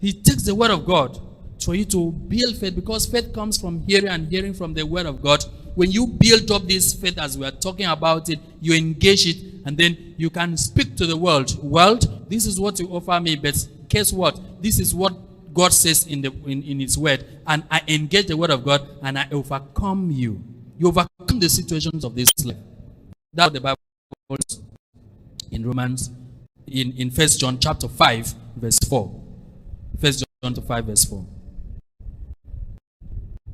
He takes the word of God for you to build faith, because faith comes from hearing and hearing from the word of God. When you build up this faith as we are talking about it, you engage it, and then you can speak to the world. World, this is what you offer me, but guess what? This is what God says in His word, and I engage the word of God, and I overcome you. You overcome the situations of this life. That's what the Bible says in Romans, in 1 John chapter 5, verse 4. 1 John 5, verse 4.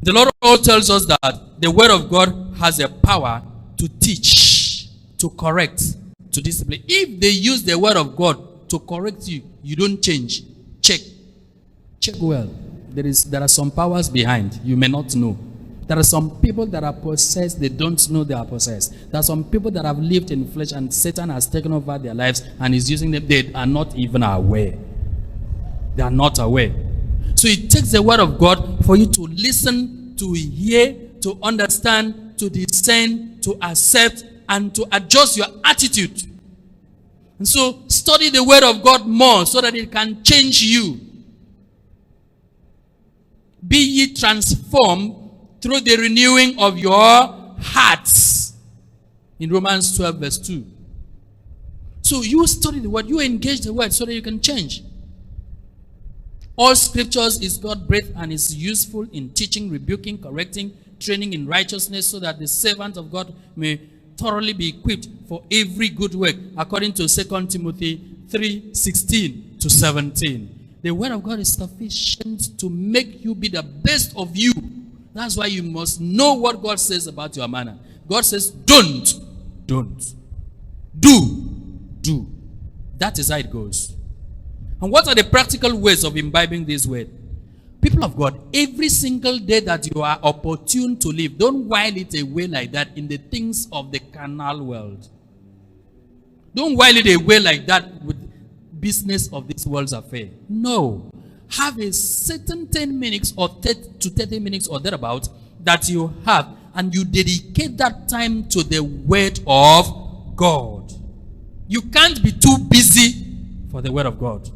The Lord also tells us that the word of God has a power to teach, to correct, to discipline. If they use the word of God to correct you, you don't change. Check well. There are some powers behind. You may not know. There are some people that are possessed. They don't know they are possessed. There are some people that have lived in flesh and Satan has taken over their lives and is using them. They are not even aware. They are not aware. So it takes the word of God for you to listen, to hear, to understand, to discern, to accept, and to adjust your attitude. And so study the word of God more so that it can change you. Be ye transformed through the renewing of your hearts. In Romans 12 verse 2. So you study the word, you engage the word so that you can change. All scriptures is God-breathed and is useful in teaching, rebuking, correcting, training in righteousness, so that the servant of God may thoroughly be equipped for every good work, according to 2 Timothy 3:16 to 17. The word of God is sufficient to make you be the best of you. That's why you must know what God says about your manner. God says, don't. Do. That is how it goes. And what are the practical ways of imbibing this word? People of God, every single day that you are opportune to live, don't while it away like that in the things of the carnal world. Don't while it away like that with business of this world's affair. No. Have a certain 10 minutes or 30 minutes or thereabout that you have, and you dedicate that time to the word of God. You can't be too busy for the word of God.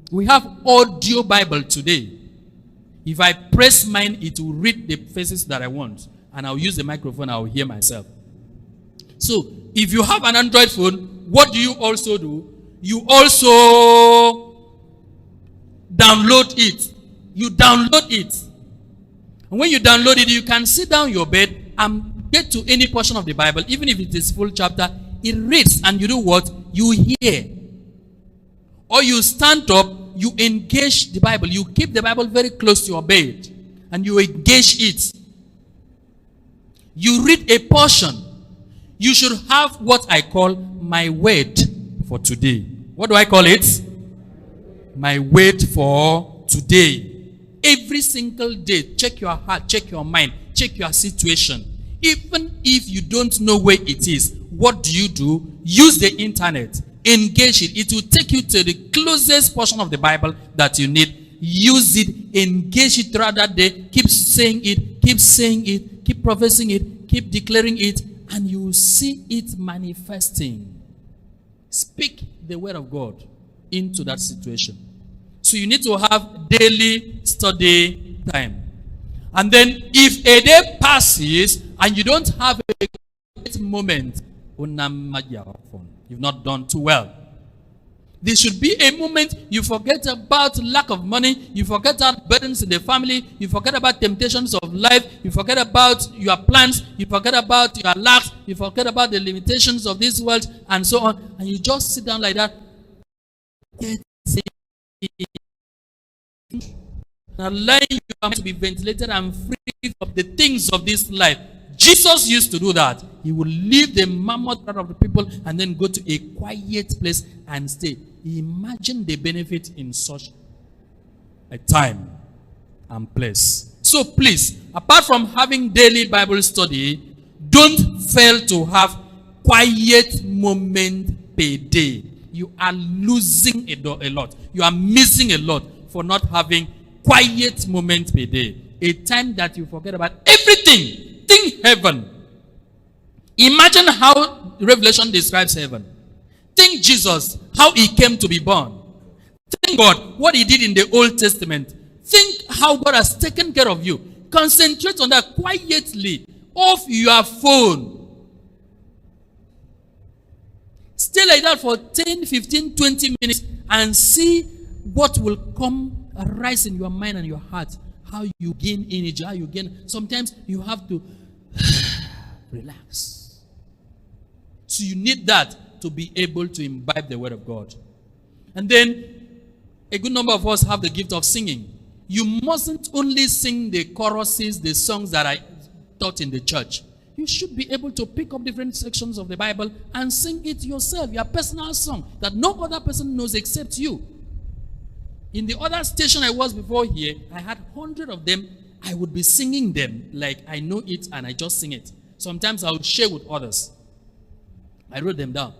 We have audio Bible today. If I press mine, it will read the faces that I want. And I'll use the microphone, I'll hear myself. So, if you have an Android phone, what do you also do? You also download it. You download it. And when you download it, you can sit down your bed and get to any portion of the Bible, even if it is full chapter. It reads, and you do what? You hear. Or you stand up, you engage the Bible. You keep the Bible very close to your bed, and you engage it. You read a portion. You should have what I call my word for today. What do I call it? My word for today. Every single day, check your heart, check your mind, check your situation. Even if you don't know where it is, what do? Use the internet. Engage it. It will take you to the closest portion of the Bible that you need. Use it. Engage it throughout that day. Keep saying it. Keep professing it. Keep declaring it. And you will see it manifesting. Speak the word of God into that situation. So you need to have daily study time. And then if a day passes and you don't have a great moment, you've not done too well. There should be a moment you forget about lack of money, you forget about burdens in the family, you forget about temptations of life, you forget about your plans, you forget about your lacks, you forget about the limitations of this world, and so on, and you just sit down like that. Allowing you to be ventilated and free of the things of this life. Jesus used to do that. He would leave the mammoth crowd of the people and then go to a quiet place and stay. Imagine the benefit in such a time and place. So please, apart from having daily Bible study, don't fail to have quiet moment per day. You are losing a lot. You are missing a lot for not having quiet moment per day. A time that you forget about everything. Think heaven. Imagine how Revelation describes heaven. Think Jesus, how he came to be born. Thank God what he did in the Old Testament. Think how God has taken care of you. Concentrate on that quietly. Off your phone. Stay like that for 10, 15, 20 minutes and see what will come arise in your mind and your heart. How you gain energy, how you gain. Sometimes you have to relax. So you need that to be able to imbibe the word of God. And then a good number of us have the gift of singing. You mustn't only sing the choruses, the songs that I taught in the church. You should be able to pick up different sections of the Bible and sing it yourself, your personal song that no other person knows except you. In the other station I was before here, I had 100 of them. I would be singing them like I know it and I just sing it. Sometimes I would share with others. I wrote them down.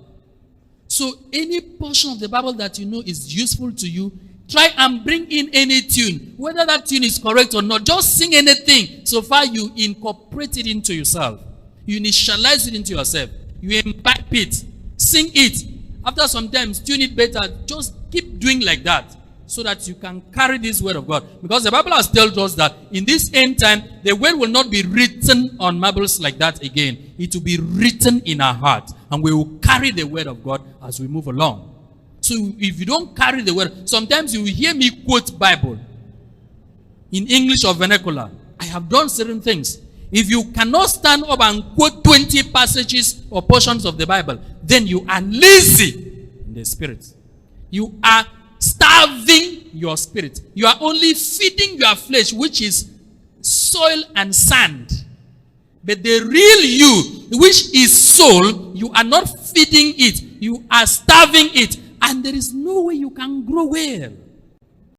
So any portion of the Bible that you know is useful to you, try and bring in any tune. Whether that tune is correct or not, just sing anything. So far you incorporate it into yourself. You initialize it into yourself. You imbibe it. Sing it. After some time, tune it better. Just keep doing like that so that you can carry this word of God. Because the Bible has told us that in this end time, the word will not be written on marbles like that again. It will be written in our heart. And we will carry the word of God as we move along. So if you don't carry the word, sometimes you will hear me quote Bible in English or vernacular. I have done certain things. If you cannot stand up and quote 20 passages or portions of the Bible, then you are lazy in the spirit. You are starving your spirit. You are only feeding your flesh, which is soil and sand. But the real you, which is soul, you are not feeding it. You are starving it. And there is no way you can grow well.